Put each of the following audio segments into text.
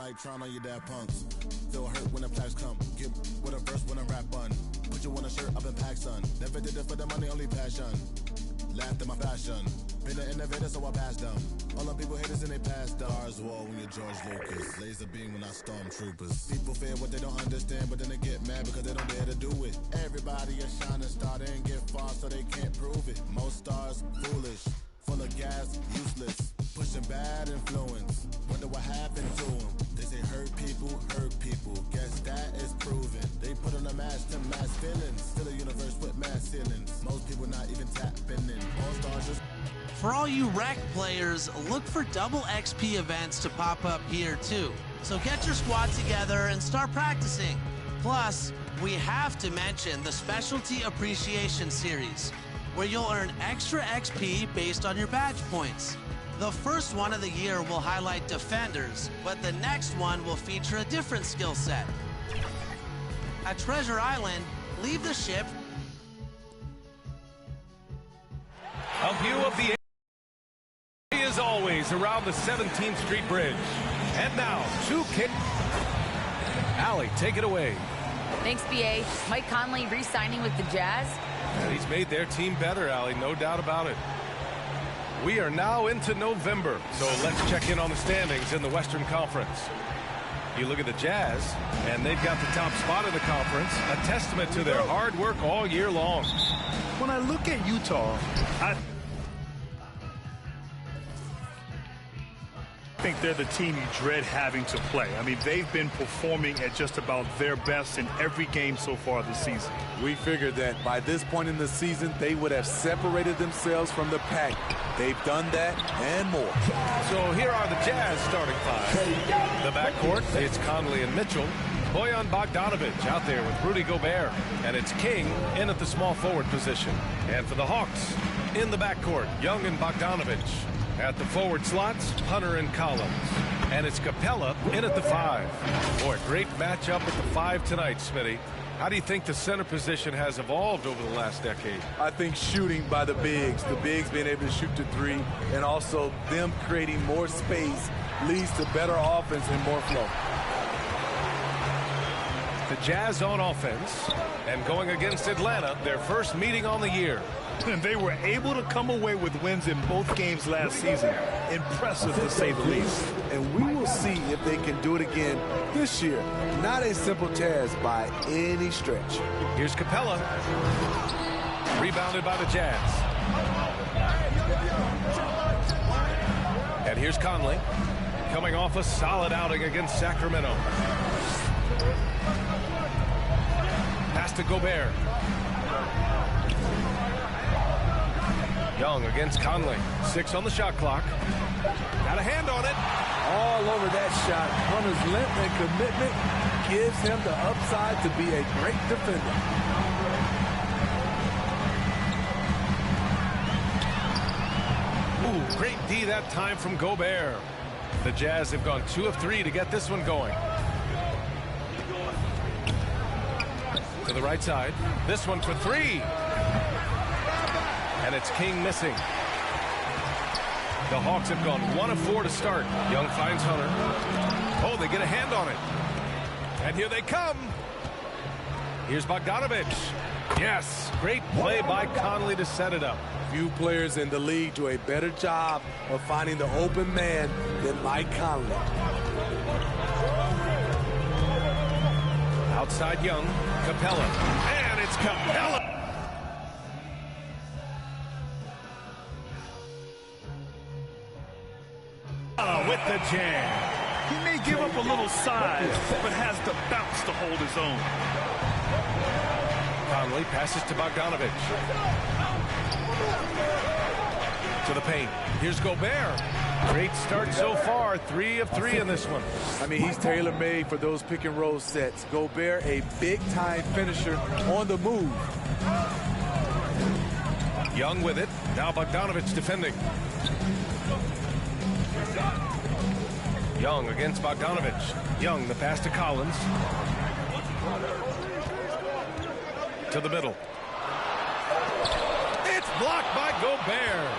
like Tron on your dad punks. Feel hurt when the plaques come. Get with a verse when I rap on. Put you on a shirt up in pack, son. Never did it for the money, only passion. Laughed at my fashion. Been an innovator, so I passed them. All the people haters and they passed them. Stars wall when you're George Lucas. Laser beam when I stormtroopers. People fear what they don't understand, but then they get mad because they don't dare to do it. Everybody a shining star, they ain't get far, so they can't prove it. Most stars foolish, full of gas, useless. Pushing bad influence. Wonder what happened to them. They say hurt people, hurt people. Guess that is proven. They put on a mask to mask feelings. Still a universe with mass ceilings. Most people not even tapping in. All stars just... For all you rec players, look for double XP events to pop up here too. So get your squad together and start practicing. Plus, we have to mention the Specialty Appreciation Series, where you'll earn extra XP based on your badge points. The first one of the year will highlight defenders, but the next one will feature a different skill set. At Treasure Island, leave the ship. A view of the as always around the 17th Street Bridge. And now, two kick. Allie, take it away. Thanks, BA. Mike Conley re-signing with the Jazz. And he's made their team better, Allie, no doubt about it. We are now into November, so let's check in on the standings in the Western Conference. You look at the Jazz, and they've got the top spot in the conference, a testament to their hard work all year long. When I look at Utah, I think they're the team you dread having to play. I mean, they've been performing at just about their best in every game so far this season. We figured that by this point in the season, they would have separated themselves from the pack. They've done that and more. So here are the Jazz starting five. The backcourt, it's Conley and Mitchell. Bojan Bogdanovic out there with Rudy Gobert. And it's King in at the small forward position. And for the Hawks, in the backcourt, Young and Bogdanovic. At the forward slots, Hunter and Collins. And it's Capella in at the 5. Boy, great matchup at the 5 tonight, Smitty. How do you think the center position has evolved over the last decade? I think shooting by the bigs being able to shoot the 3, and also them creating more space leads to better offense and more flow. The Jazz on offense and going against Atlanta, their first meeting on the year. And they were able to come away with wins in both games last season. Impressive, to say the least. And we will see if they can do it again this year. Not a simple task by any stretch. Here's Capella. Rebounded by the Jazz. And here's Conley. Coming off a solid outing against Sacramento. Pass to Gobert. Young against Conley. 6 on the shot clock. Got a hand on it. All over that shot. Hunter's length and commitment gives him the upside to be a great defender. Ooh, great D that time from Gobert. The Jazz have gone 2 of 3 to get this one going. To the right side. This one for 3. And it's King missing. The Hawks have gone 1 of 4 to start. Young finds Hunter. Oh, they get a hand on it. And here they come. Here's Bogdanovic. Yes, great play by Conley to set it up. Few players in the league do a better job of finding the open man than Mike Conley. Outside Young, Capella. And it's Capella. With the jam. He may give up a little size, but has the bounce to hold his own. Conley passes to Bogdanovic. To the paint. Here's Gobert. Great start so far. 3 of 3 in this one. I mean, he's tailor-made for those pick-and-roll sets. Gobert, a big-time finisher on the move. Young with it. Now Bogdanovic defending. Young against Bogdanovic. Young, the pass to Collins. To the middle. It's blocked by Gobert.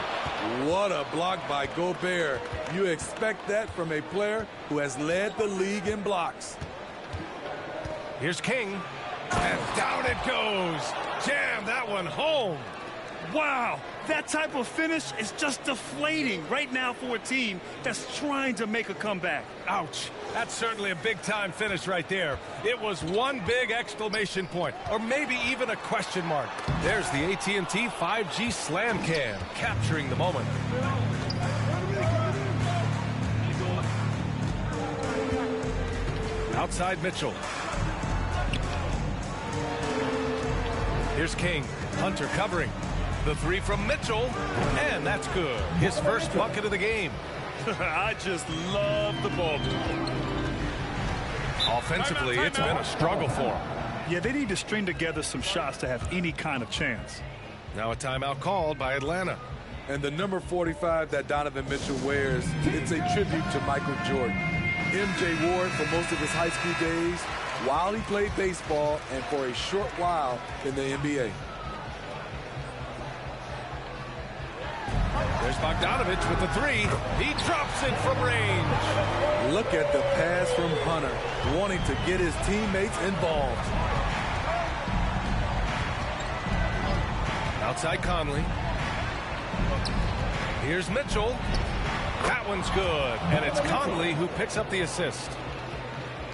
What a block by Gobert. You expect that from a player who has led the league in blocks. Here's King. And down it goes. Jam that one home. Wow, that type of finish is just deflating right now for a team that's trying to make a comeback. Ouch. That's certainly a big-time finish right there. It was one big exclamation point, or maybe even a question mark. There's the AT&T 5G Slam Cam, capturing the moment. Outside Mitchell. Here's King. Hunter covering. The three from Mitchell, and that's good. His first bucket of the game. I just love the ball. Offensively, it's been a struggle for him. Yeah, they need to string together some shots to have any kind of chance. Now a timeout called by Atlanta. And the number 45 that Donovan Mitchell wears, it's a tribute to Michael Jordan. MJ wore it for most of his high school days, while he played baseball, and for a short while in the NBA. There's Bogdanovich with the three. He drops it from range. Look at the pass from Hunter, wanting to get his teammates involved. Outside Conley. Here's Mitchell. That one's good, and it's Conley who picks up the assist.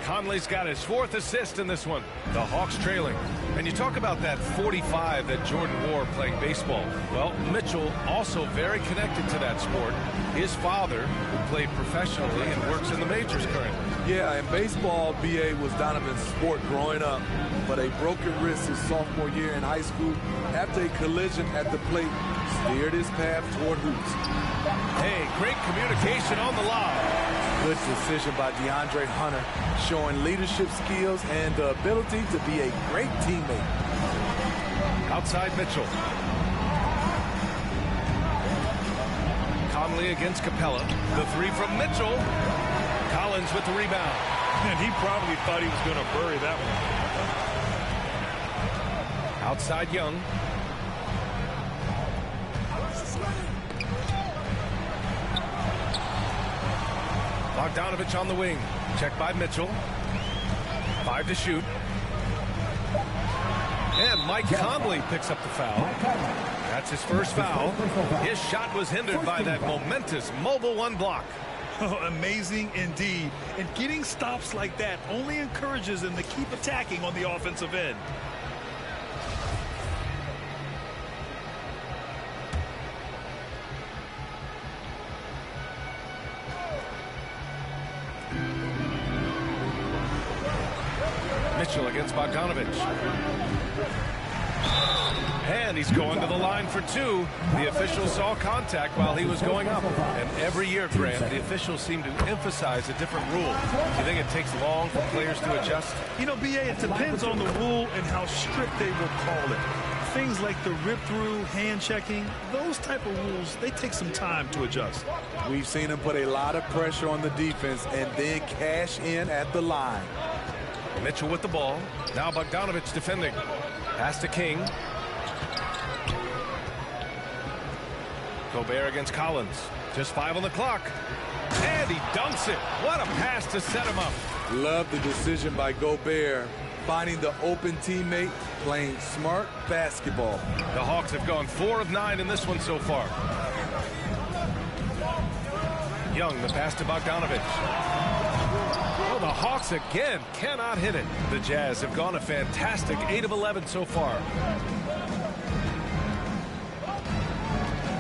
Conley's got his fourth assist in this one. The Hawks trailing. And you talk about that 45 that Jordan wore playing baseball. Well, Mitchell also very connected to that sport. His father, who played professionally and works in the majors currently. Yeah, in baseball, BA was Donovan's sport growing up, but a broken wrist his sophomore year in high school after a collision at the plate steered his path toward hoops. Hey, great communication on the lob. Good decision by DeAndre Hunter, showing leadership skills and the ability to be a great teammate. Outside Mitchell. Conley against Capella. The three from Mitchell. Collins with the rebound. And he probably thought he was going to bury that one. Outside Young. Bogdanovich on the wing. Checked by Mitchell. 5 to shoot. And Mike Conley picks up the foul. That's his first foul. His shot was hindered by that momentous Mobile One block. Oh, amazing indeed. And getting stops like that only encourages him to keep attacking on the offensive end. Mitchell against Bogdanovich. And he's going to the line for two. The official saw contact while he was going up. And every year, Grant, the officials seem to emphasize a different rule. Do you think it takes long for players to adjust? You know, BA, it depends on the rule and how strict they will call it. Things like the rip-through, hand-checking, those type of rules, they take some time to adjust. We've seen him put a lot of pressure on the defense and then cash in at the line. Mitchell with the ball. Now Bogdanovich defending. Pass to King. Gobert against Collins. Just 5 on the clock. And he dunks it. What a pass to set him up. Love the decision by Gobert. Finding the open teammate, playing smart basketball. The Hawks have gone 4 of 9 in this one so far. Young, the pass to Bogdanovich. Oh, the Hawks again cannot hit it. The Jazz have gone a fantastic 8 of 11 so far.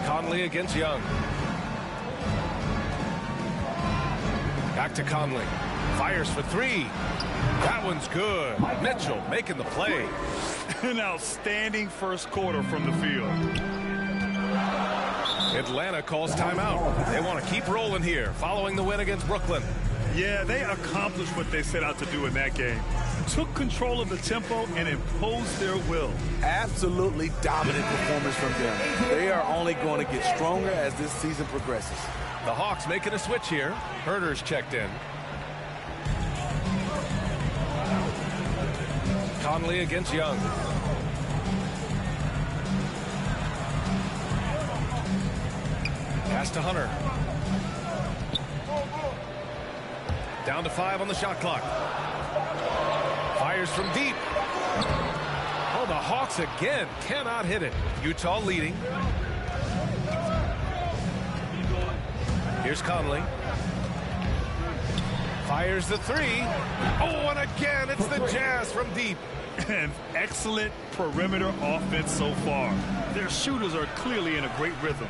Conley against Young. Back to Conley. Fires for 3. That one's good. Mitchell making the play. An outstanding first quarter from the field. Atlanta calls timeout. They want to keep rolling here following the win against Brooklyn. Yeah, they accomplished what they set out to do in that game. Took control of the tempo and imposed their will. Absolutely dominant performance from them. They are only going to get stronger as this season progresses. The Hawks making a switch here. Herter's checked in. Conley against Young. Pass to Hunter. Down to 5 on the shot clock. Fires from deep. Oh, the Hawks again cannot hit it. Utah leading. Here's Conley. Fires the 3. Oh, and again, it's the Jazz from deep. An excellent perimeter offense so far. Their shooters are clearly in a great rhythm.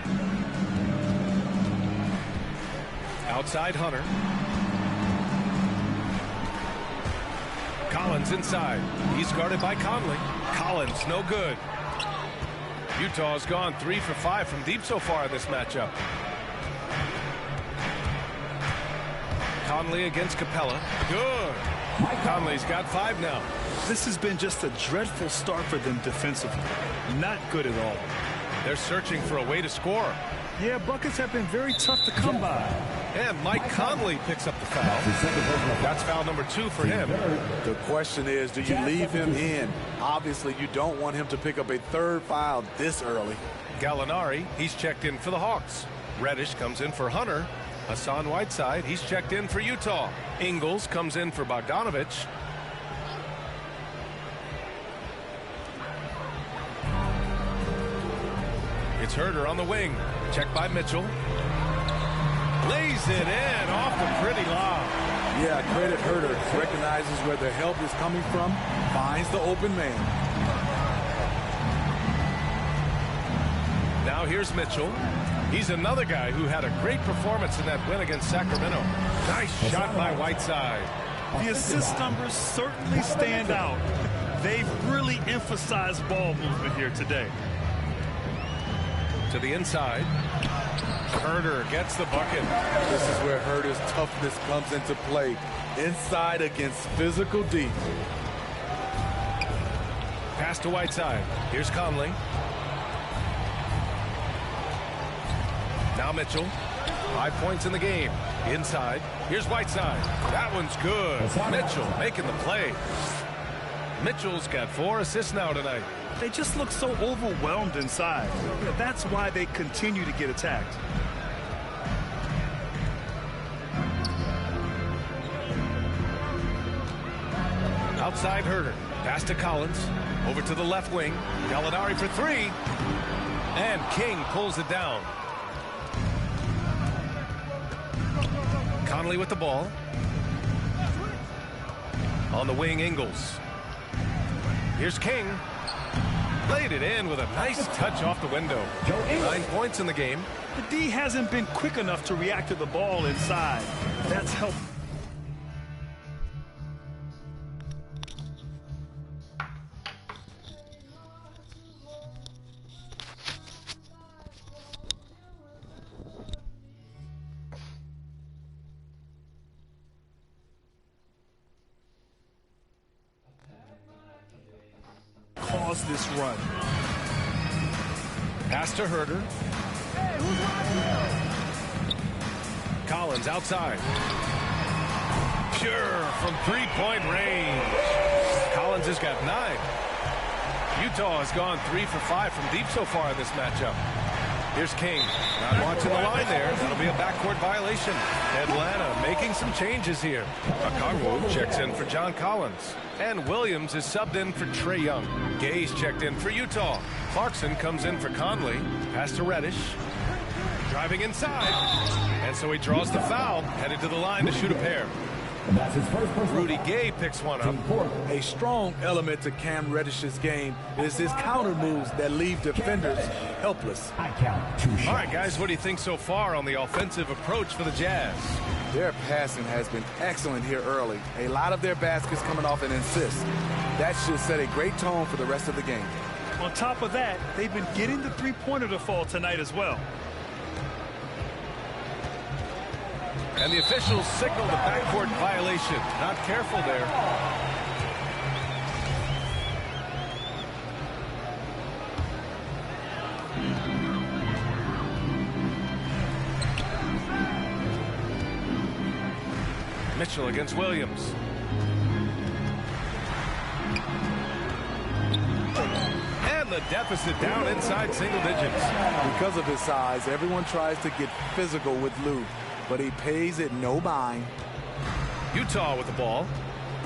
Outside Hunter. Collins inside. He's guarded by Conley. Collins, no good. Utah's gone 3 for 5 from deep so far in this matchup. Conley against Capella. Good. Conley's got 5 now. This has been just a dreadful start for them defensively. Not good at all. They're searching for a way to score. Yeah, buckets have been very tough to come by. And Mike Conley picks up the foul. That's foul number 2 for him. The question is, do you leave him in? Obviously, you don't want him to pick up a 3rd foul this early. Gallinari, he's checked in for the Hawks. Reddish comes in for Hunter. Hassan Whiteside, he's checked in for Utah. Ingles comes in for Bogdanovich. It's Herder on the wing. Checked by Mitchell. Lays it in off the pretty lob. Yeah, credit Herder. Recognizes where the help is coming from. Finds the open man. Now here's Mitchell. He's another guy who had a great performance in that win against Sacramento. Nice shot by Whiteside. The assist numbers certainly stand out. They've really emphasized ball movement here today. To the inside. Herder gets the bucket. This is where Herder's toughness comes into play. Inside against physical deep. Pass to Whiteside. Here's Conley. Now Mitchell. 5 points in the game. Inside. Here's Whiteside. That one's good. Mitchell making the play. Mitchell's got 4 assists now tonight. They just look so overwhelmed inside. That's why they continue to get attacked. Outside Herder. Pass to Collins. Over to the left wing. Gallinari for 3. And King pulls it down. Conley with the ball. On the wing, Ingles. Here's King. Laid it in with a nice touch off the window. 9 points in the game. The D hasn't been quick enough to react to the ball inside. That's helped. This run. Pass to Herder. Collins outside. Pure from 3-point range. Collins has got 9. Utah has gone 3 for 5 from deep so far in this matchup. Here's King. Not watching the line there. That'll be a backcourt violation. Atlanta making some changes here. Okongwu checks in for John Collins. And Williams is subbed in for Trae Young. Gay's checked in for Utah. Clarkson comes in for Conley. Pass to Reddish. Driving inside. And so he draws the foul. Headed to the line to shoot a pair. Rudy Gay picks one up. A strong element to Cam Reddish's game is his counter moves that leave defenders helpless. All right, guys, what do you think so far on the offensive approach for the Jazz? Their passing has been excellent here early. A lot of their baskets coming off an assist. That should set a great tone for the rest of the game. On top of that, they've been getting the three-pointer to fall tonight as well. And the officials signaled a backcourt violation. Not careful there. Mitchell against Williams. And the deficit down inside single digits. Because of his size, everyone tries to get physical with Lou, but he pays it no mind. Utah with the ball.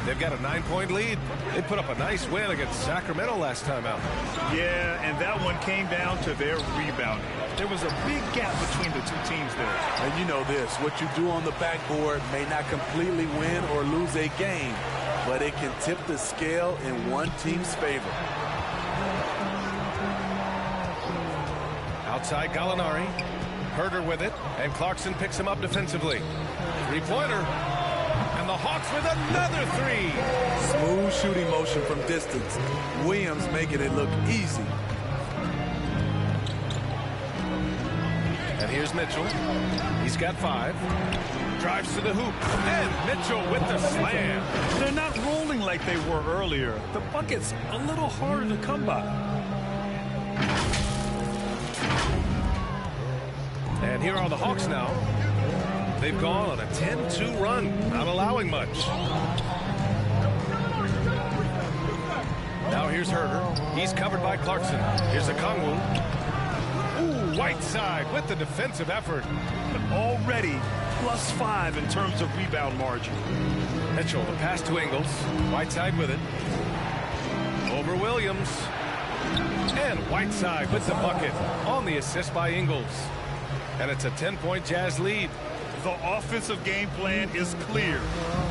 They've got a 9-point lead. They put up a nice win against Sacramento last time out. Yeah, and that one came down to their rebounding. There was a big gap between the two teams there. And you know this, what you do on the backboard may not completely win or lose a game, but it can tip the scale in one team's favor. Outside Gallinari. Herder with it, and Clarkson picks him up defensively. Three-pointer. And the Hawks with another three. Smooth shooting motion from distance. Williams making it look easy. And here's Mitchell. He's got 5. Drives to the hoop. And Mitchell with the slam. They're not rolling like they were earlier. The bucket's a little harder to come by. And here are the Hawks now. They've gone on a 10-2 run, not allowing much. Now here's Herder. He's covered by Clarkson. Here's Okongwu. Ooh, Whiteside with the defensive effort. Already +5 in terms of rebound margin. Mitchell, the pass to Ingles. Whiteside with it. Over Williams. And Whiteside with the bucket on the assist by Ingles. And it's a 10-point Jazz lead. The offensive game plan is clear.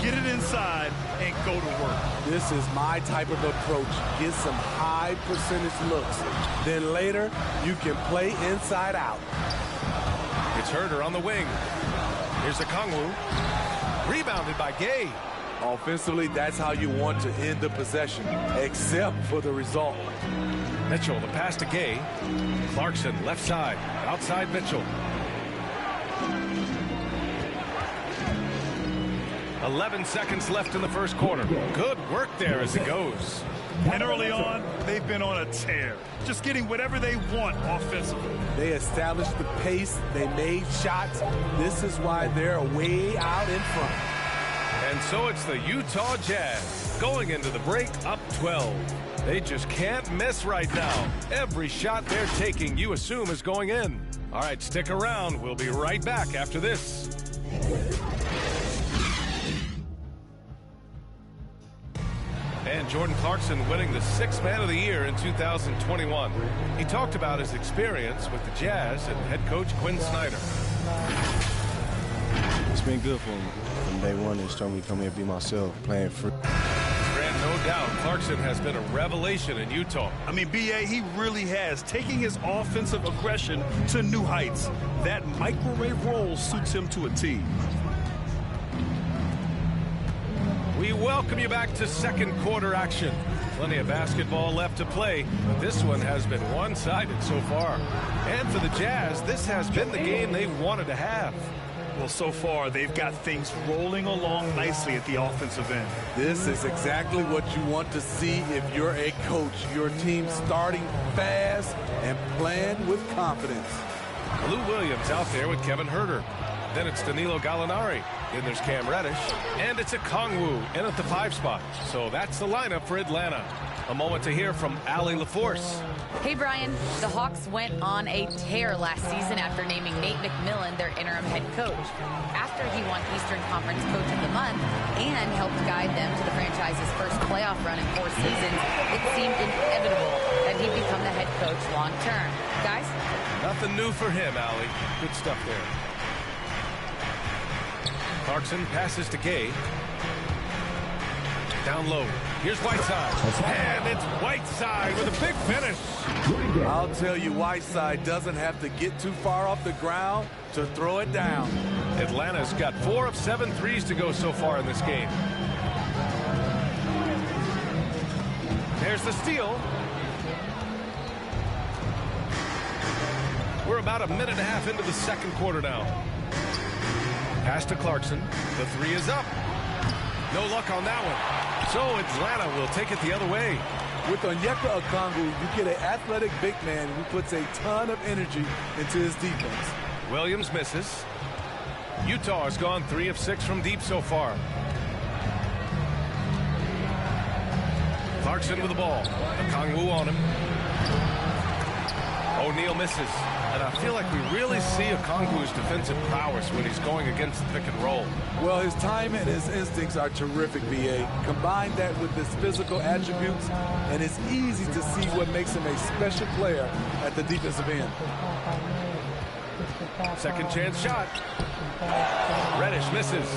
Get it inside and go to work. This is my type of approach. Get some high percentage looks. Then later, you can play inside out. It's Herder on the wing. Here's Okongwu. Rebounded by Gay. Offensively, that's how you want to end the possession, except for the result. Mitchell, the pass to Gay. Clarkson, left side. Outside Mitchell. 11 seconds left in the first quarter. Good work there as it goes. And early on, they've been on a tear. Just getting whatever they want offensively. They established the pace. They made shots. This is why they're way out in front. And so it's the Utah Jazz going into the break up 12. They just can't miss right now. Every shot they're taking, you assume, is going in. All right, stick around. We'll be right back after this. And Jordan Clarkson winning the 6th Man of the Year in 2021. He talked about his experience with the Jazz and head coach Quinn Snyder. It's been good for me. From day one, they showed me to come here and be myself, playing free. Grant, no doubt, Clarkson has been a revelation in Utah. I mean, B.A., he really has, taking his offensive aggression to new heights. That microwave role suits him to a T. We welcome you back to second quarter action. Plenty of basketball left to play, but this one has been one-sided so far. And for the Jazz, this has been the game they've wanted to have. Well, so far, they've got things rolling along nicely at the offensive end. This is exactly what you want to see if you're a coach. Your team starting fast and playing with confidence. Lou Williams out there with Kevin Herder. Then it's Danilo Gallinari. Then there's Cam Reddish. And it's Okongwu in at the 5 spot. So that's the lineup for Atlanta. A moment to hear from Allie LaForce. Hey, Brian. The Hawks went on a tear last season after naming Nate McMillan their interim head coach. After he won Eastern Conference Coach of the Month and helped guide them to the franchise's first playoff run in 4 seasons, it seemed inevitable that he'd become the head coach long term. Guys? Nothing new for him, Allie. Good stuff there. Clarkson passes to Gay. Down low. Here's Whiteside. And it's Whiteside with a big finish. I'll tell you, Whiteside doesn't have to get too far off the ground to throw it down. Atlanta's got 4 of 7 threes to go so far in this game. There's the steal. We're about a minute and a half into the second quarter now. Pass to Clarkson. The 3 is up. No luck on that one. So Atlanta will take it the other way. With Onyeka Okongwu, you get an athletic big man who puts a ton of energy into his defense. Williams misses. Utah has gone 3 of 6 from deep so far. Clarkson with the ball. Okongwu on him. O'Neal misses. And I feel like we really see Okongwu's defensive prowess when he's going against pick and roll. Well, his timing and his instincts are terrific, B.A. Combine that with his physical attributes, and it's easy to see what makes him a special player at the defensive end. Second chance shot. Reddish misses.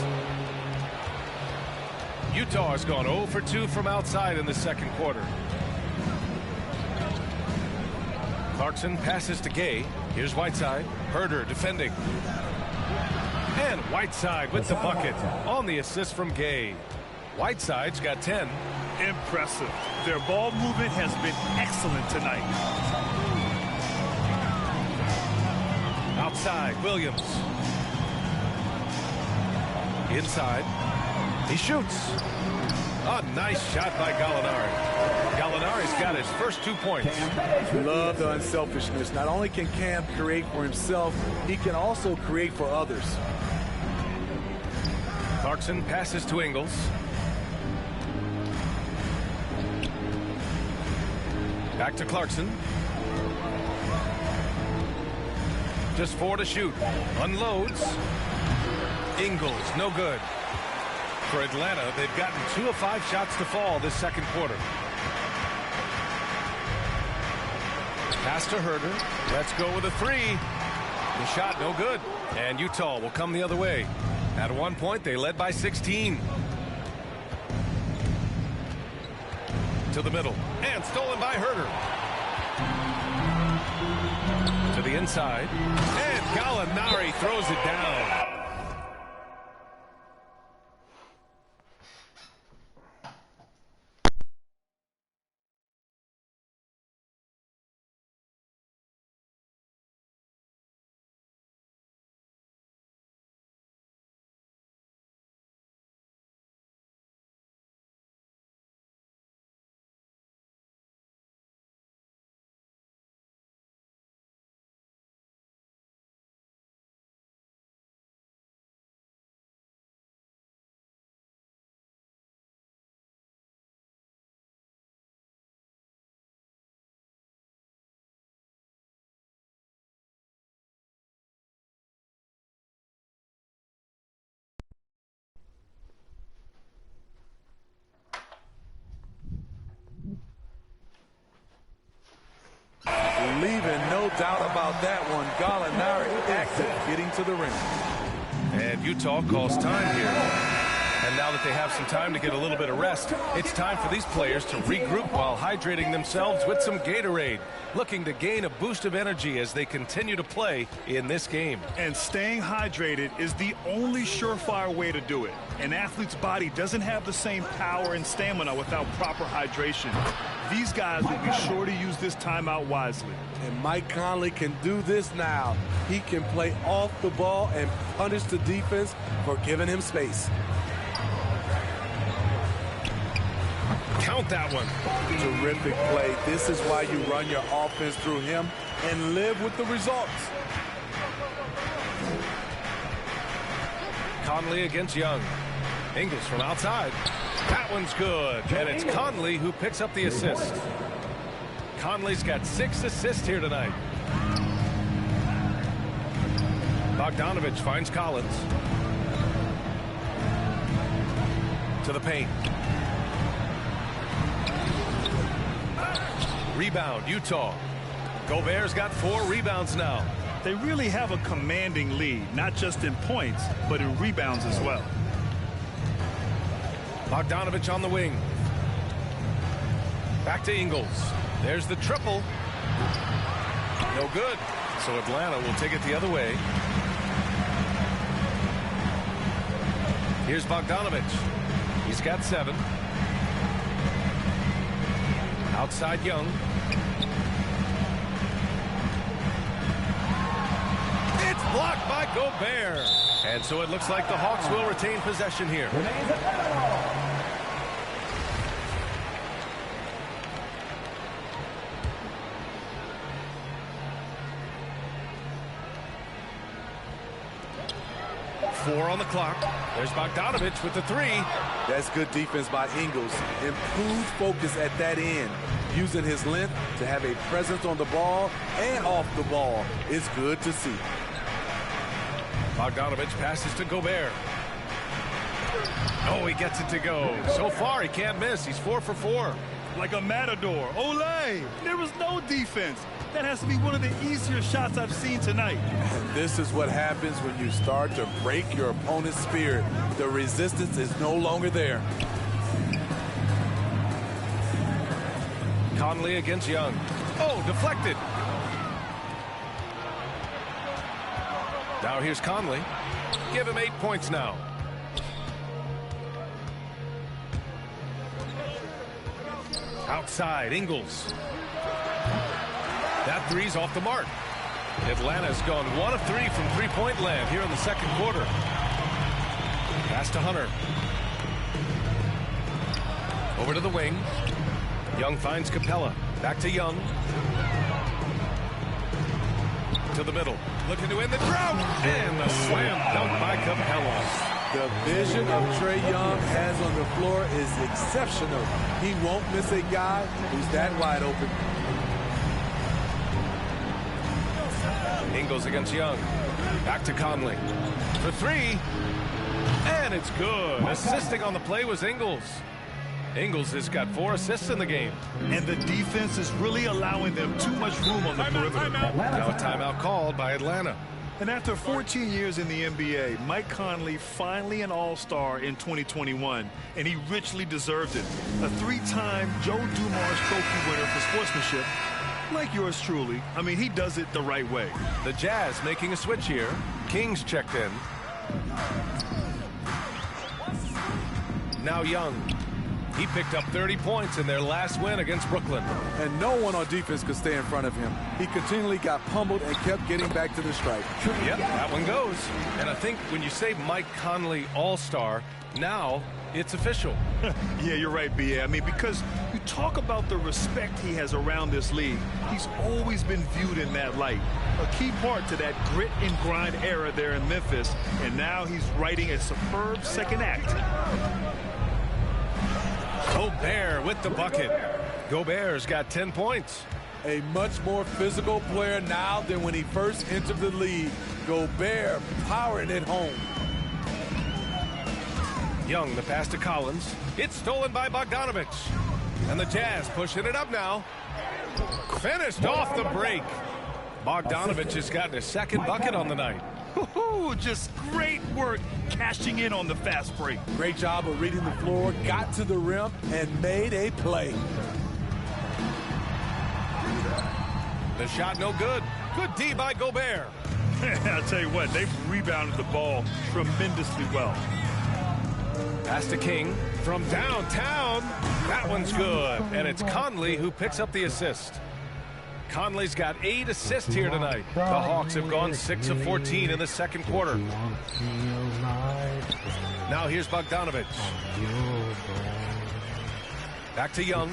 Utah has gone 0 for 2 from outside in the second quarter. Clarkson passes to Gay. Here's Whiteside. Herder defending. And Whiteside with the bucket on the assist from Gay. Whiteside's got 10. Impressive. Their ball movement has been excellent tonight. Outside, Williams. Inside. He shoots. A nice shot by Gallinari. Gallinari's got his first 2 points. Love the unselfishness. Not only can Cam create for himself, he can also create for others. Clarkson passes to Ingles. Back to Clarkson. Just 4 to shoot. Unloads. Ingles, no good. For Atlanta, they've gotten 2 of 5 shots to fall this second quarter. Pass to Herder. Let's go with a 3. The shot no good. And Utah will come the other way. At one point, they led by 16. To the middle. And stolen by Herder. To the inside. And Gallinari throws it down. Leaving no doubt about that one. Gallinari active, getting to the rim. And Utah calls time here. And now that they have some time to get a little bit of rest, it's time for these players to regroup while hydrating themselves with some Gatorade, looking to gain a boost of energy as they continue to play in this game. And staying hydrated is the only surefire way to do it. An athlete's body doesn't have the same power and stamina without proper hydration. These guys will be sure to use this timeout wisely. And Mike Conley can do this now. He can play off the ball and punish the defense for giving him space. Count that one. Terrific play. This is why you run your offense through him and live with the results. Conley against Young. Ingles from outside. That one's good. And it's Conley who picks up the assist. Conley's got 6 assists here tonight. Bogdanovich finds Collins. To the paint. Rebound, Utah. Gobert's got 4 rebounds now. They really have a commanding lead, not just in points, but in rebounds as well. Bogdanovich on the wing. Back to Ingles. There's the triple. No good. So Atlanta will take it the other way. Here's Bogdanovich. He's got 7. Outside Young. It's blocked by Gobert. And so it looks like the Hawks will retain possession here. 4 on the clock. There's Bogdanovich with the 3. That's good defense by Ingles. Improved focus at that end. Using his length to have a presence on the ball and off the ball. It's good to see. Bogdanovich passes to Gobert. Oh, he gets it to go. So far, he can't miss. He's 4 for 4. Like a matador. Olay! There was no defense. That has to be one of the easier shots I've seen tonight. And this is what happens when you start to break your opponent's spirit. The resistance is no longer there. Conley against Young. Oh, deflected. Now here's Conley. Give him 8 points now. Outside, Ingles. That three's off the mark. Atlanta's gone 1 of 3 from three-point land here in the second quarter. Pass to Hunter. Over to the wing. Young finds Capella. Back to Young. To the middle. Looking to win the drought. And the slam dunk by Capella. The vision of Trae Young has on the floor is exceptional. He won't miss a guy who's that wide open. Ingles against Young. Back to Conley. For 3. And it's good. Assisting on the play was Ingles. Ingles has got 4 assists in the game. And the defense is really allowing them too much room on the perimeter. Now a timeout called by Atlanta. And after 14 years in the NBA, Mike Conley finally an all-star in 2021, and he richly deserved it. A 3-time Joe Dumars Trophy winner for sportsmanship, like yours truly. I mean, he does it the right way. The Jazz making a switch here. Kings checked in. Now Young. He picked up 30 points in their last win against Brooklyn. And no one on defense could stay in front of him. He continually got pummeled and kept getting back to the stripe. Yep, that one goes. And I think when you say Mike Conley All-Star, now it's official. Yeah, you're right, B.A. I mean, because you talk about the respect he has around this league. He's always been viewed in that light. A key part to that grit and grind era there in Memphis. And now he's writing a superb second act. Gobert with the bucket. Gobert's got 10 points. A much more physical player now than when he first entered the league. Gobert powering it home. Young, the pass to Collins. It's stolen by Bogdanovich. And the Jazz pushing it up now. Finished off the break. Bogdanovich has gotten his second bucket on the night. Just great work cashing in on the fast break. Great job of reading the floor, got to the rim, and made a play. The shot no good. Good D by Gobert. I'll tell you what, they've rebounded the ball tremendously well. Pass to King from downtown. That one's good. And it's Conley who picks up the assist. Conley's got 8 assists here tonight. The Hawks have gone 6 of 14 in the second quarter. Now here's Bogdanovich. Back to Young.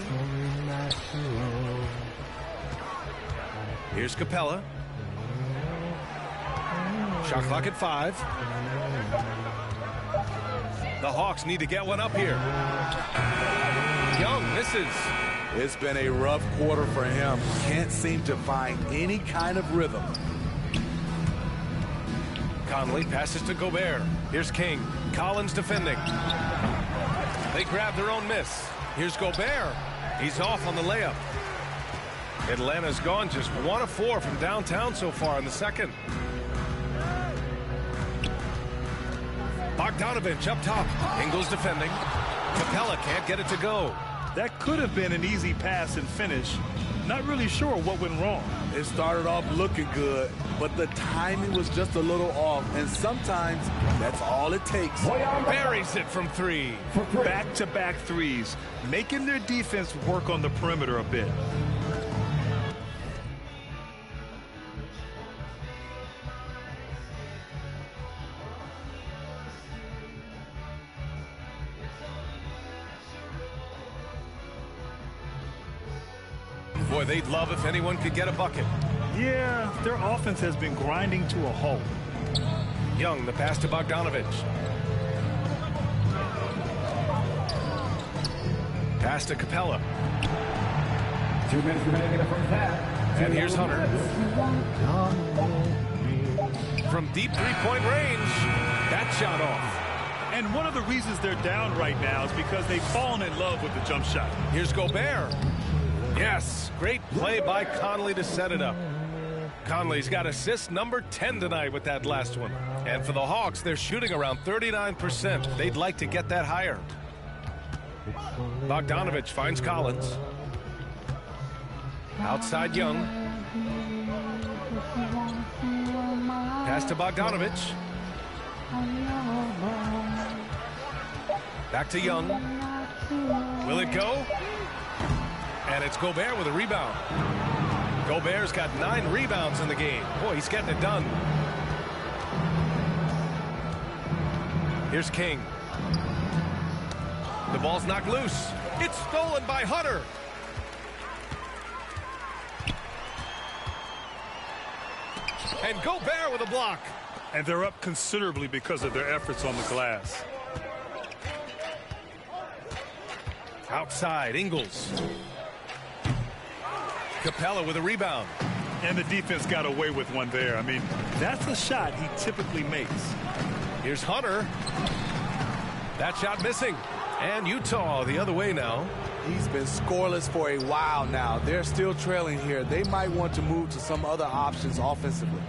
Here's Capella. Shot clock at 5. The Hawks need to get one up here. Young misses. It's been a rough quarter for him. Can't seem to find any kind of rhythm. Conley passes to Gobert. Here's King. Collins defending. They grab their own miss. Here's Gobert. He's off on the layup. Atlanta's gone just 1 of 4 from downtown so far in the second. Bogdanovich up top. Ingles defending. Capella can't get it to go. That could have been an easy pass and finish. Not really sure what went wrong. It started off looking good, but the timing was just a little off, and sometimes that's all it takes. Buries it from 3. Back-to-back threes, making their defense work on the perimeter a bit. Boy, they'd love if anyone could get a bucket. Yeah, their offense has been grinding to a halt. Young, the pass to Bogdanovich. Pass to Capella. 2 minutes remaining in the first half. And here's Hunter. From deep three-point range, that shot off. And one of the reasons they're down right now is because they've fallen in love with the jump shot. Here's Gobert. Yes, great play by Conley to set it up. Conley's got assist number 10 tonight with that last one. And for the Hawks, they're shooting around 39%. They'd like to get that higher. Bogdanovich finds Collins. Outside Young. Pass to Bogdanovich. Back to Young. Will it go? And it's Gobert with a rebound. Gobert's got 9 rebounds in the game. Boy, he's getting it done. Here's King. The ball's knocked loose. It's stolen by Hunter. And Gobert with a block. And they're up considerably because of their efforts on the glass. Outside, Ingles. Capella with a rebound. And the defense got away with one there. I mean, that's a shot he typically makes. Here's Hunter. That shot missing. And Utah the other way now. He's been scoreless for a while now. They're still trailing here. They might want to move to some other options offensively.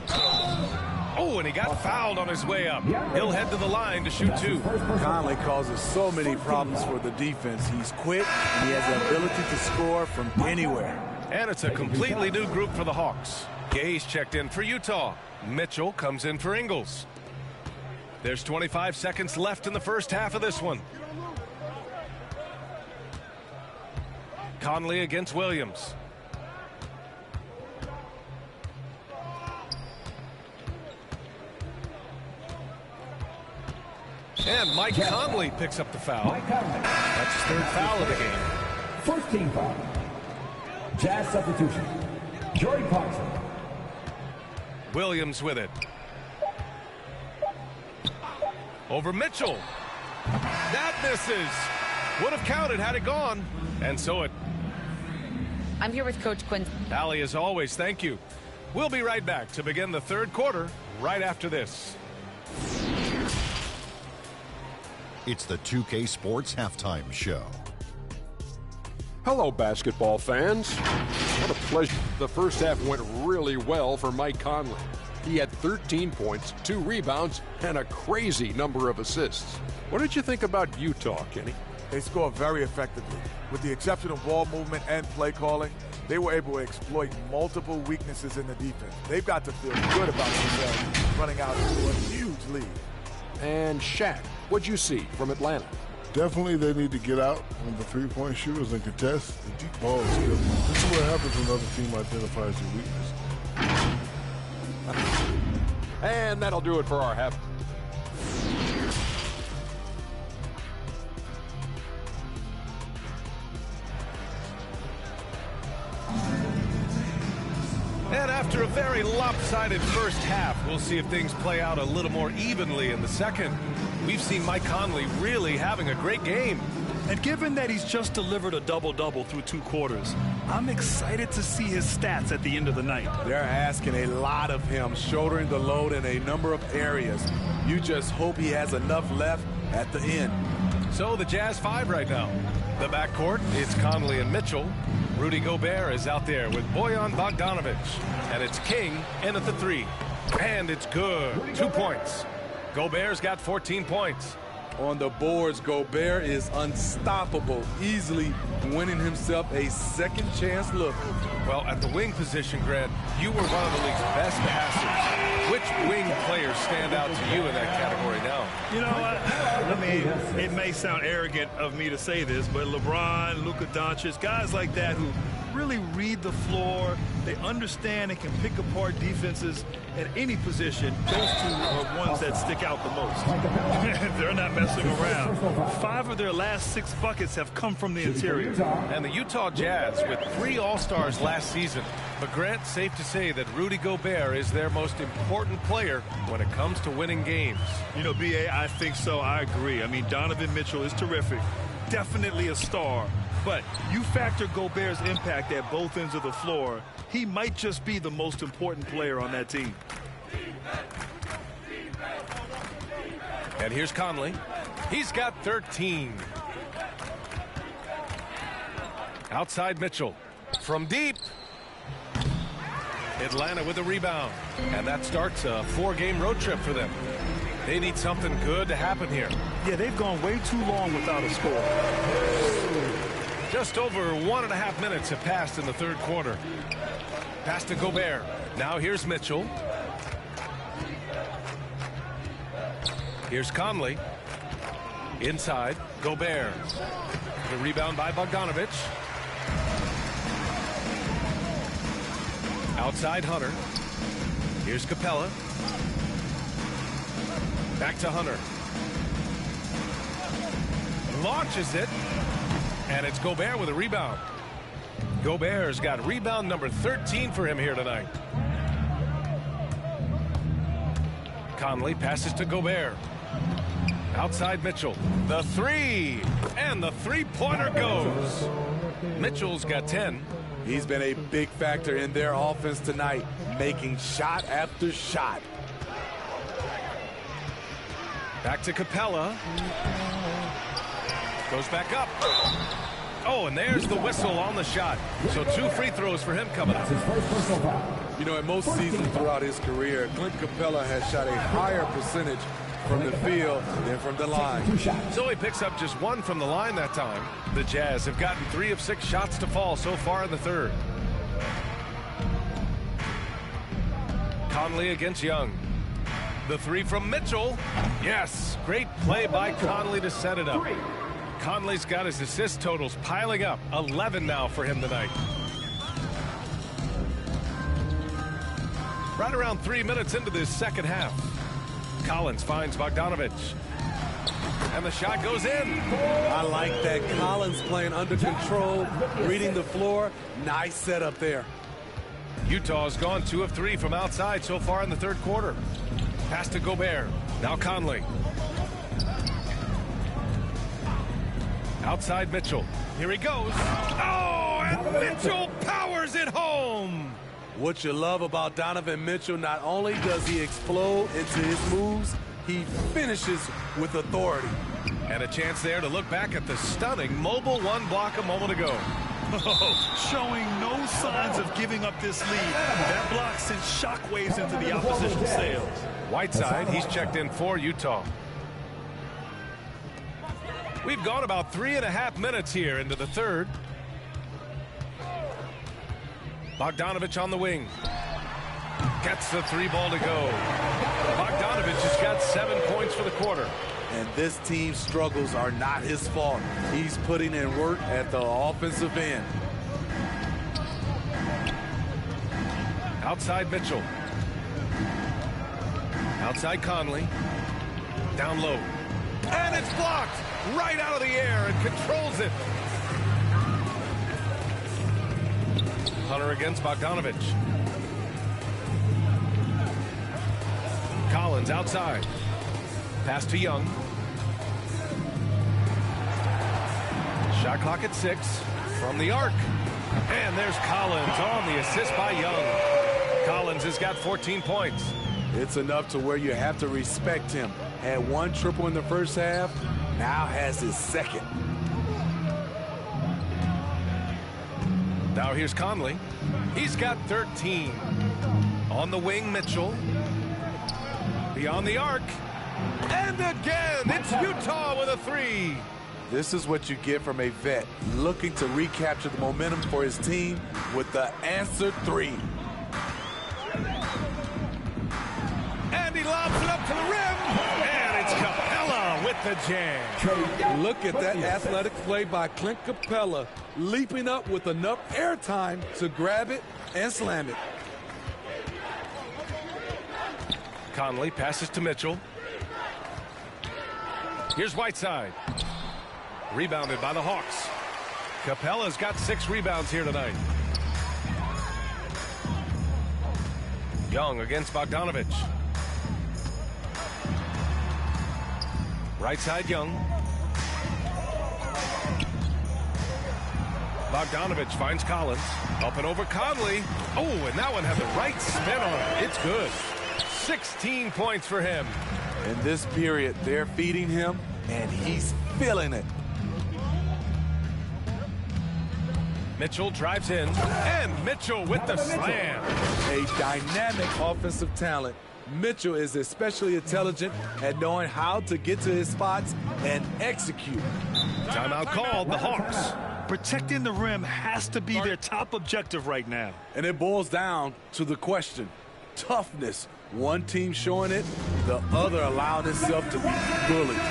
Oh, and he got fouled on his way up. He'll head to the line to shoot 2. Conley causes so many problems for the defense. He's quick, and he has the ability to score from anywhere. And it's a completely new group for the Hawks. Gay's checked in for Utah. Mitchell comes in for Ingles. There's 25 seconds left in the first half of this one. Conley against Williams. And Mike Conley picks up the foul. That's his 3rd foul of the game. First team foul. Jazz substitution. Jordan Clarkson. Williams with it. Over Mitchell. That misses. Would have counted had it gone. And so it. I'm here with Coach Quinn. Allie, as always, thank you. We'll be right back to begin the 3rd quarter right after this. It's the 2K Sports Halftime Show. Hello, basketball fans. What a pleasure. The first half went really well for Mike Conley. He had 13 points, 2 rebounds, and a crazy number of assists. What did you think about Utah, Kenny? They scored very effectively. With the exception of ball movement and play calling, they were able to exploit multiple weaknesses in the defense. They've got to feel good about themselves running out to a huge lead. And Shaq, what'd you see from Atlanta? Definitely they need to get out on the three-point shooters and contest the deep ball skill. This is what happens when another team identifies your weakness. And that'll do it for our half. And after a very lopsided first half, we'll see if things play out a little more evenly in the second. We've seen Mike Conley really having a great game. And given that he's just delivered a double-double through 2 quarters, I'm excited to see his stats at the end of the night. They're asking a lot of him, shouldering the load in a number of areas. You just hope he has enough left at the end. So the Jazz 5 right now. The backcourt, it's Conley and Mitchell. Rudy Gobert is out there with Bojan Bogdanovich. And it's King in at the 3. And it's good. 2 points. Gobert's got 14 points. On the boards, Gobert is unstoppable, easily winning himself a second chance look. Well, at the wing position, Grant, you were one of the league's best passers. Which wing players stand out to you in that category now? You know what? I mean, it may sound arrogant of me to say this, but LeBron, Luka Doncic, guys like that who really read the floor. They understand and can pick apart defenses at any position. Those two are ones that stick out the most. They're not messing around. 5 of their last 6 buckets have come from the interior. And the Utah Jazz with 3 All-Stars last season. But Grant, safe to say that Rudy Gobert is their most important player when it comes to winning games. You know, B.A., I think so. I agree. I mean, Donovan Mitchell is terrific. Definitely a star. But you factor Gobert's impact at both ends of the floor, he might just be the most important player on that team. And here's Conley. He's got 13. Outside Mitchell. From deep. Atlanta with a rebound. And that starts a 4-game road trip for them. They need something good to happen here. Yeah, they've gone way too long without a score. Just over 1.5 minutes have passed in the third quarter. Pass to Gobert. Now here's Mitchell. Here's Conley. Inside, Gobert. The rebound by Bogdanovic. Outside Hunter. Here's Capella. Back to Hunter. Launches it. And it's Gobert with a rebound. Gobert's got rebound number 13 for him here tonight. Conley passes to Gobert. Outside Mitchell. The 3. And the 3-pointer goes. Mitchell's got 10. He's been a big factor in their offense tonight, making shot after shot. Back to Capella. Goes back up. Oh, and there's the whistle on the shot. So 2 free throws for him coming up. You know, in most seasons throughout his career, Clint Capella has shot a higher percentage from the field than from the line. So he picks up just 1 from the line that time. The Jazz have gotten 3 of 6 shots to fall so far in the third. Conley against Young. The 3 from Mitchell. Yes, great play by Conley to set it up. Conley's got his assist totals piling up. 11 now for him tonight. Right around 3 minutes into this second half. Collins finds Bogdanovic. And the shot goes in. I like that. Collins playing under control, reading the floor. Nice setup there. Utah's gone 2 of 3 from outside so far in the third quarter. Pass to Gobert. Now Conley. Outside Mitchell. Here he goes. Oh, and Mitchell powers it home. What you love about Donovan Mitchell, not only does he explode into his moves, he finishes with authority. And a chance there to look back at the stunning mobile 1 block a moment ago. Showing no signs of giving up this lead. That block sent shockwaves into the opposition's sails. Whiteside, he's checked in for Utah. We've gone about 3.5 minutes here into the third. Bogdanovic on the wing. Gets the 3 ball to go. Bogdanovic has got 7 points for the quarter. And this team's struggles are not his fault. He's putting in work at the offensive end. Outside Mitchell. Outside Conley. Down low. And it's blocked right out of the air and controls it. Hunter against Bogdanovic. Collins outside. Pass to Young. Shot clock at 6 from the arc. And there's Collins on the assist by Young. Collins has got 14 points. It's enough to where you have to respect him. Had 1 triple in the first half, now has his second. Now here's Conley. He's got 13. On the wing, Mitchell. Beyond the arc. And again, it's Utah with a 3. This is what you get from a vet looking to recapture the momentum for his team with the answer 3. And he lobs it up to the rim. And it's Capella with the jam. Look at that athletic play by Clint Capella, leaping up with enough airtime to grab it and slam it. Conley passes to Mitchell. Here's Whiteside. Rebounded by the Hawks. Capella's got 6 rebounds here tonight. Young against Bogdanovich. Right side, Young. Bogdanovich finds Collins. Up and over Conley. Oh, and that one had the right spin on it. It's good. 16 points for him. In this period, they're feeding him, and he's feeling it. Mitchell drives in, and Mitchell with the slam. A dynamic offensive talent. Mitchell is especially intelligent at knowing how to get to his spots and execute. Timeout called, the Hawks. Protecting the rim has to be their top objective right now. And it boils down to the question. Toughness. One team showing it, the other allowed itself to be bullied.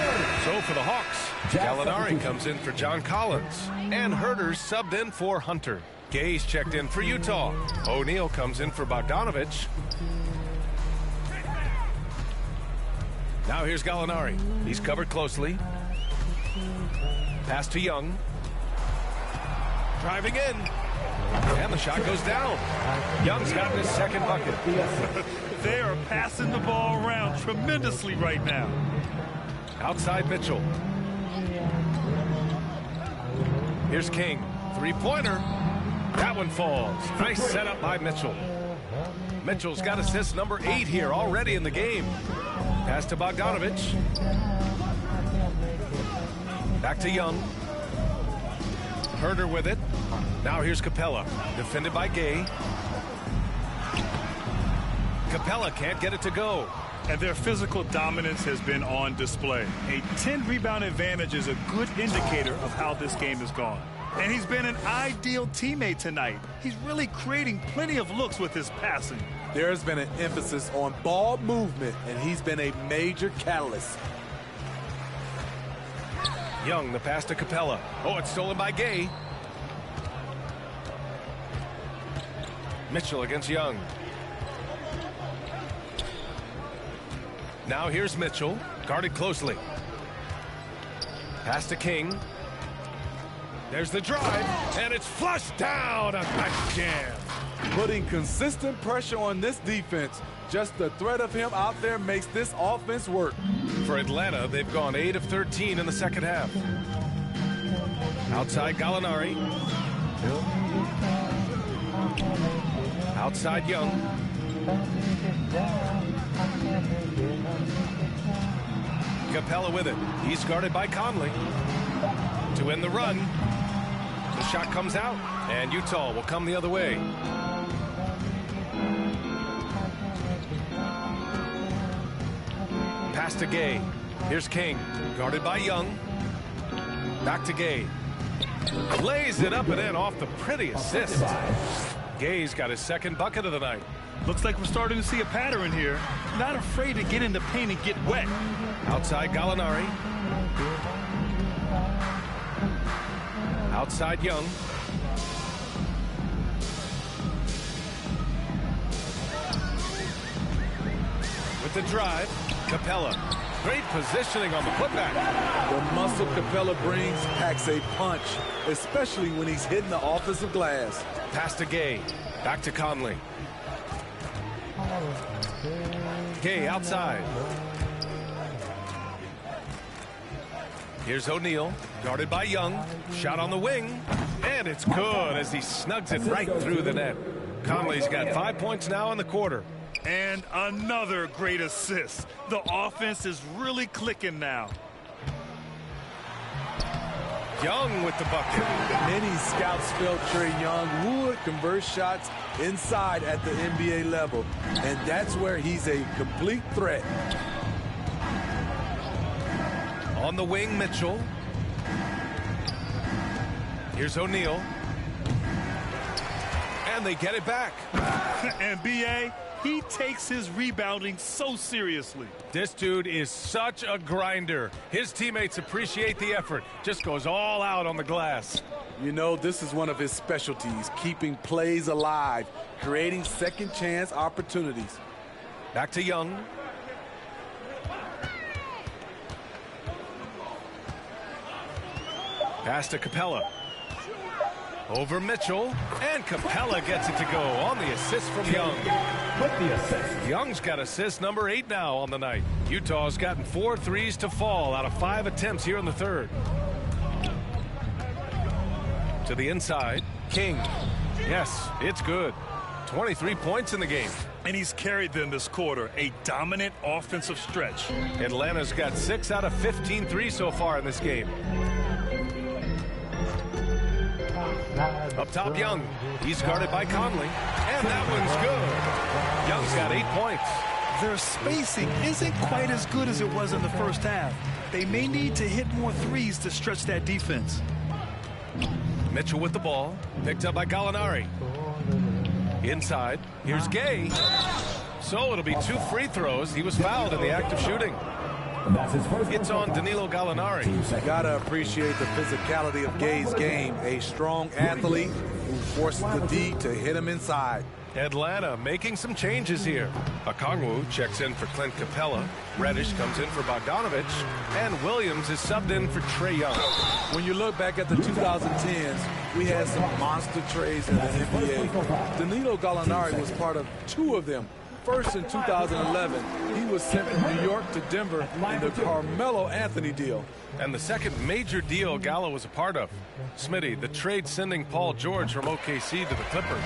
So for the Hawks, Gallinari comes in for John Collins, and Herter's subbed in for Hunter. Gay's checked in for Utah. O'Neal comes in for Bogdanovich. Now here's Gallinari. He's covered closely. Pass to Young. Driving in. And the shot goes down. Young's got his second bucket. They are passing the ball around tremendously right now. Outside Mitchell. Here's King. Three-pointer. That one falls. Nice setup by Mitchell. Mitchell's got assist number 8 here already in the game. Pass to Bogdanovich. Back to Young. Herter with it. Now here's Capella. Defended by Gay. Capella can't get it to go. And their physical dominance has been on display. A 10-rebound advantage is a good indicator of how this game has gone. And he's been an ideal teammate tonight. He's really creating plenty of looks with his passing. There's been an emphasis on ball movement, and he's been a major catalyst. Young, the pass to Capella. Oh, it's stolen by Gay. Mitchell against Young. Now here's Mitchell, guarded closely. Pass to King. There's the drive, and it's flushed down. A nice jam. Putting consistent pressure on this defense. Just the threat of him out there makes this offense work. For Atlanta, they've gone 8 of 13 in the second half. Outside Gallinari. Outside Young. Capella with it. He's guarded by Conley. To end the run. The shot comes out, and Utah will come the other way. Pass to Gay. Here's King. Guarded by Young. Back to Gay. Lays it up and in off the pretty assist. Gay's got his second bucket of the night. Looks like we're starting to see a pattern here. Not afraid to get in the paint and get wet. Outside Gallinari. Outside Young. With the drive, Capella. Great positioning on the putback. The muscle Capella brings packs a punch, especially when he's hitting the offensive glass. Pass to Gay. Back to Conley. Gay outside. Here's O'Neal, guarded by Young. Shot on the wing, and it's good as he snugs it right through the net. Conley's got 5 points now in the quarter. And another great assist. The offense is really clicking now. Young with the bucket. Many scouts felt Trae Young would convert shots inside at the NBA level, and that's where he's a complete threat. On the wing, Mitchell. Here's O'Neal. And they get it back. And B.A., He takes his rebounding so seriously. This dude is such a grinder. His teammates appreciate the effort. Just goes all out on the glass. You know, this is one of his specialties, keeping plays alive, creating second chance opportunities. Back to Young. Pass to Capella. Over Mitchell, and Capella gets it to go on the assist from Young. Young's got assist number 8 now on the night. Utah's gotten 4 threes to fall out of 5 attempts here in the third. To the inside, King. Yes, it's good. 23 points in the game. And he's carried them this quarter, a dominant offensive stretch. Atlanta's got 6 out of 15 threes so far in this game. Up top, Young. He's guarded by Conley. And that one's good. Young's got 8 points. Their spacing isn't quite as good as it was in the first half. They may need to hit more threes to stretch that defense. Mitchell with the ball. Picked up by Gallinari. Inside. Here's Gay. So it'll be 2 free throws. He was fouled in the act of shooting. It's on Danilo Gallinari. Gotta appreciate the physicality of Gay's game. A strong athlete who forces the D to hit him inside. Atlanta making some changes here. Okongwu checks in for Clint Capella. Reddish comes in for Bogdanovich. And Williams is subbed in for Trae Young. When you look back at the 2010s, we had some monster trades in the NBA. Danilo Gallinari was part of 2 of them. First in 2011, he was sent from New York to Denver in the Carmelo Anthony deal. And the second major deal Gallo was a part of. Smitty, the trade sending Paul George from OKC to the Clippers.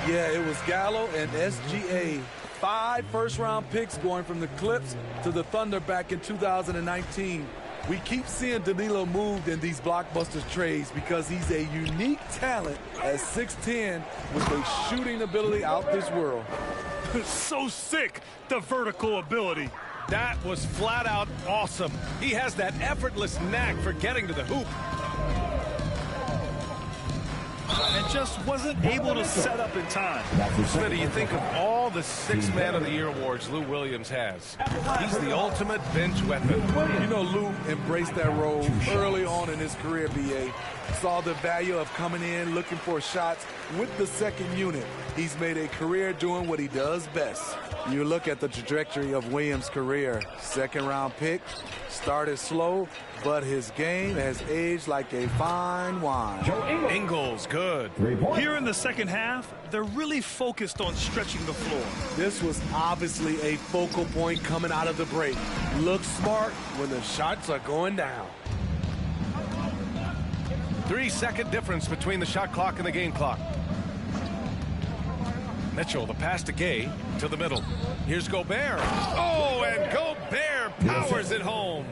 Yeah, it was Gallo and SGA. 5 first-round picks going from the Clips to the Thunder back in 2019. We keep seeing Danilo moved in these blockbuster trades because he's a unique talent at 6'10" with a shooting ability out this world. So sick, the vertical ability. That was flat out awesome. He has that effortless knack for getting to the hoop. And just wasn't able to set up in time. Smitty, you think of all the 6 Man of the Year awards Lou Williams has. He's the ultimate bench weapon. You know, Lou embraced that role early on in his career, BA. Saw the value of coming in, looking for shots with the second unit. He's made a career doing what he does best. You look at the trajectory of Williams' career. 2nd-round pick, started slow, but his game has aged like a fine wine. Ingles, good. Here in the second half, they're really focused on stretching the floor. This was obviously a focal point coming out of the break. Look smart when the shots are going down. 3-second difference between the shot clock and the game clock. Mitchell, the pass to Gay, to the middle. Here's Gobert. Oh, and Gobert powers it home.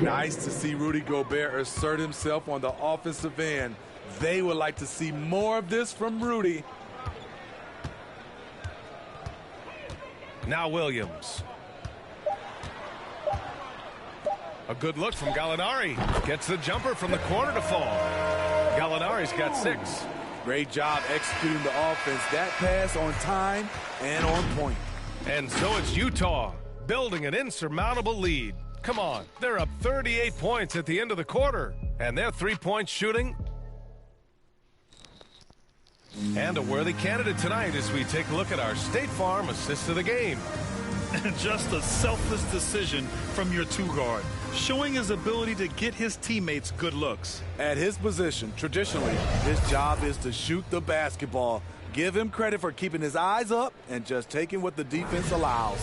Nice to see Rudy Gobert assert himself on the offensive end. They would like to see more of this from Rudy. Now Williams. A good look from Gallinari. Gets the jumper from the corner to fall. Gallinari's got 6. Great job executing the offense. That pass on time and on point. And so it's Utah building an insurmountable lead. Come on, they're up 38 points at the end of the quarter. And their 3-point shooting. And a worthy candidate tonight as we take a look at our State Farm assist of the game. Just a selfless decision from your 2-guard, showing his ability to get his teammates good looks. At his position, traditionally, his job is to shoot the basketball. Give him credit for keeping his eyes up and just taking what the defense allows.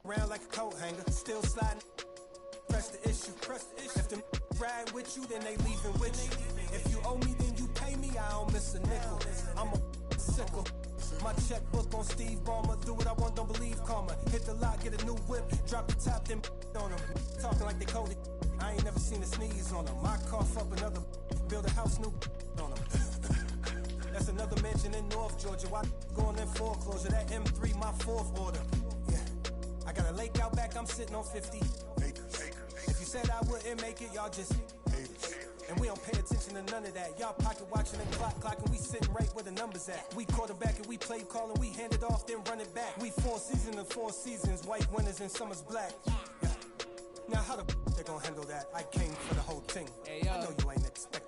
Around like a coat hanger, still sliding. Press the issue. If them ride with you, then they leaving with you. If you owe me, then you pay me. I don't miss a nickel. I'm a sickle. My checkbook on Steve Ballmer. Do what I want, don't believe karma. Hit the lot, get a new whip. Drop the top, then on them. Talking like they coded. I ain't never seen a sneeze on them. I cough up another. Build a house, new on them. That's another mansion in North Georgia. Why going in foreclosure? That M3, my fourth order. Yeah. I got a lake out back, I'm sitting on 50 acres. If you said I wouldn't make it, y'all just haters. And we don't pay attention to none of that. Y'all pocket watching and clocking, we sitting right where the numbers at. We quarterback and we play calling, we hand it off, then run it back. We 4 seasons and 4 seasons, white winners and summer's black. Yeah. Now how the they gonna handle that? I came for the whole thing. Hey, I know you ain't expecting